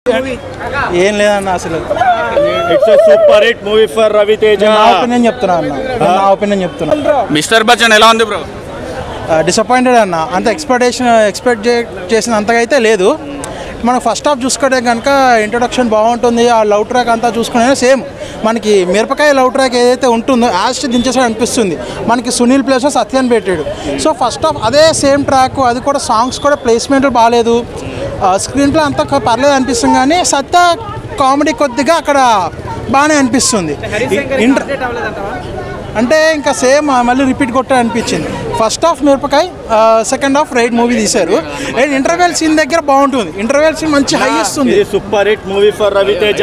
ఏం లేదన్న అసలు it's super hit movie for Raviteja. నా ఒపీనియన్ చెప్తున్నా అన్న, నా ఒపీనియన్ చెప్తున్నా. మిస్టర్ బచ్చన్ ఎలా ఉంది బ్రో? డిసప్పాయింటెడ్ అన్న. అంత ఎక్స్పెక్ట్ చేసిన అంతగా అయితే లేదు. మనం ఫస్ట్ హాఫ్ చూసుకుంటే కనుక ఇంట్రొడక్షన్ బాగుంటుంది, ఆ లవ్ ట్రాక్ అంతా చూసుకునే సేమ్ మనకి మిరపకాయ లవ్ ట్రాక్ ఏదైతే ఉంటుందో యాస్ట్ దించేసాడు అనిపిస్తుంది. మనకి సునీల్ ప్లేస్లో సత్యాన్ని పెట్టాడు. సో ఫస్ట్ హాఫ్ అదే సేమ్ ట్రాక్, అది కూడా సాంగ్స్ కూడా ప్లేస్మెంట్లు బాగాలేదు, స్క్రీన్ ప్లే అంతా పర్లేదు అనిపిస్తుంది. కానీ సత్య కామెడీ కొద్దిగా అక్కడ బాగానే అనిపిస్తుంది. అంటే ఇంకా సేమ్ మళ్ళీ రిపీట్ కొట్టే అనిపించింది. First half Mirapakaya, second half raid movie తీశారు. అండ్ ఇంటర్వెల్ సీన్ దగ్గర బాగుంటుంది, ఇంటర్వెల్ సీన్ మంచి హై ఇస్తుంది. Super hit movie for Raviteja.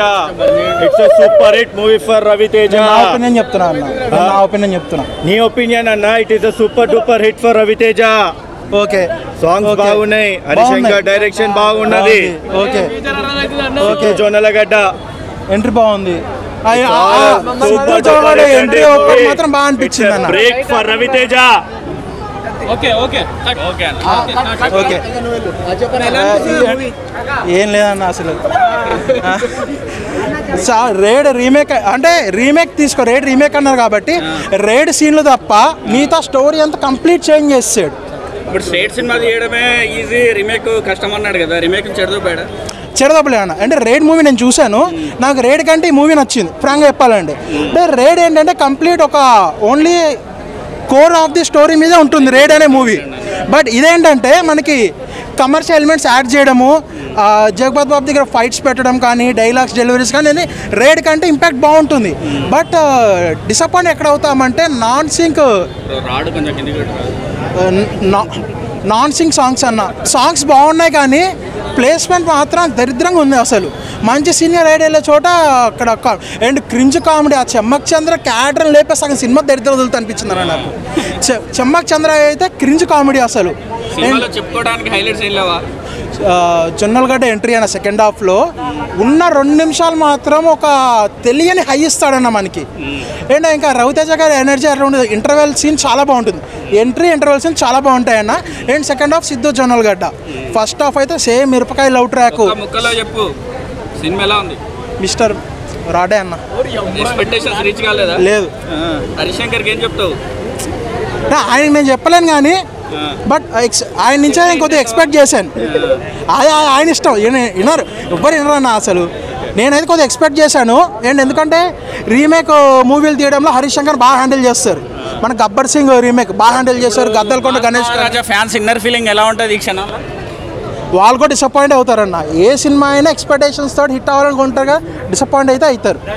It's super hit movie for Raviteja. నా ఒపీనియన్ చెప్తున్నా అన్న, నా ఒపీనియన్ చెప్తున్నా. నీ ఒపీనియన్ అన్న, it is super duper hit for Raviteja. Okay, songs బాగున్నాయి, హరిశంకర్ డైరెక్షన్ బాగున్నది. ఓకే ఓకే, జొన్నలగడ్డ ఎంట్రీ బాగుంది. సూపర్ ఎంట్రీ మాత్రం బాగా అనిపించింది అన్న. Break for Raviteja. Okay okay okay okay ఏం లేదన్న అసలు రేడ్ రీమేక్ అంటే రీమేక్ తీసుకో, రేడ్ రీమేక్ అన్నారు కాబట్టి రేడ్ సీన్లు తప్ప మిగతా స్టోరీ అంతా కంప్లీట్ చేంజ్ చేసాడు. ఇప్పుడు స్ట్రేట్ సినిమా తీయడమే ఈజీ, రీమేక్ కష్టం అన్నాడు కదా. రీమేక్ చెడదపలే అన్న. అంటే రేడ్ మూవీ నేను చూశాను, నాకు రేడ్ కంటే ఈ మూవీ నచ్చింది ఫ్రాంక్గా చెప్పాలండి. అంటే రేడ్ ఏంటంటే కంప్లీట్ ఒక only core of the story మీద ఉంటుంది రేడ్ అనే మూవీ. బట్ ఇదేంటంటే మనకి కమర్షియల్ ఎలిమెంట్స్ యాడ్ చేయడము, జగపత్ బాబు దగ్గర ఫైట్స్ పెట్టడం కానీ, డైలాగ్స్ డెలివరీస్ కానీ అనేది రేడ్ కంటే ఇంపాక్ట్ బాగుంటుంది. బట్ డిసప్పాయింట్ ఎక్కడ అవుతామంటే నాన్ సింక్ సాంగ్స్ అన్న. సాంగ్స్ బాగున్నాయి కానీ ప్లేస్మెంట్ మాత్రం దరిద్రంగా ఉంది అసలు. మంచి సీనియర్ రైడ్ వెళ్ళే చోట అక్కడ అండ్ క్రింజ్ కామెడీ, ఆ చెమ్మక్ చంద్ర క్యారెక్టర్ని లేపే సగం సినిమా దరిద్రం వదులుతూ అనిపించింది అన్న నాకు. చెమ్మక్ చంద్ర అయితే క్రింజ్ కామెడీ అసలు. చెప్పుకోవడానికి హైలైట్స్ ఏం లేవా? జొన్నలగడ్డ ఎంట్రీ అన్న సెకండ్ హాఫ్లో ఉన్న 2 నిమిషాలు మాత్రం ఒక తెలియని హై ఇస్తాడన్న మనకి. అండ్ ఇంకా రవితేజ గారి ఎనర్జీ అట్లా ఉండదు. ఇంటర్వెల్ సీన్ చాలా బాగుంటుంది, ఇంటర్వెల్ సీన్ చాలా బాగుంటాయన్న. And second half Siddhu Jonnalagadda. First half అయితే సేమ్ మిరపకాయ లవ్ ట్రాక్. చెప్పు సినిమా ఎలా ఉంది? మిస్టర్ రాడే అన్న. ఎక్స్పెక్టేషన్స్ రీచ్ కాలేదా? లేదు. హరిశంకర్కి ఏం చెప్తావు? ఆయనకి నేను చెప్పలేను కానీ బట్ ఆయన నుంచి నేను కొద్దిగా ఎక్స్పెక్ట్ చేశాను. ఆయన ఇష్టం, వినరు ఎవ్వరు వినరన్న అసలు. నేనైతే కొద్దిగా ఎక్స్పెక్ట్ చేశాను. అండ్ ఎందుకంటే రీమేక్ మూవీలు తీయడంలో హరిశంకర్ బాగా హ్యాండిల్ చేస్తారు. మన గబ్బర్ సింగ్ రీమేక్ బాగా హ్యాండిల్ చేస్తారు. Gaddalakonda Ganesh fans inner feeling ఎలా ఉంటుంది ఈ క్షణంలో? వాళ్ళు కూడా డిసప్పాయింట్ అవుతారన్న. ఏ సినిమా అయినా ఎక్స్పెక్టేషన్స్ తోటి హిట్ అవ్వాలనుకుంటారుగా, డిసప్పాయింట్ అయితే అవుతారు.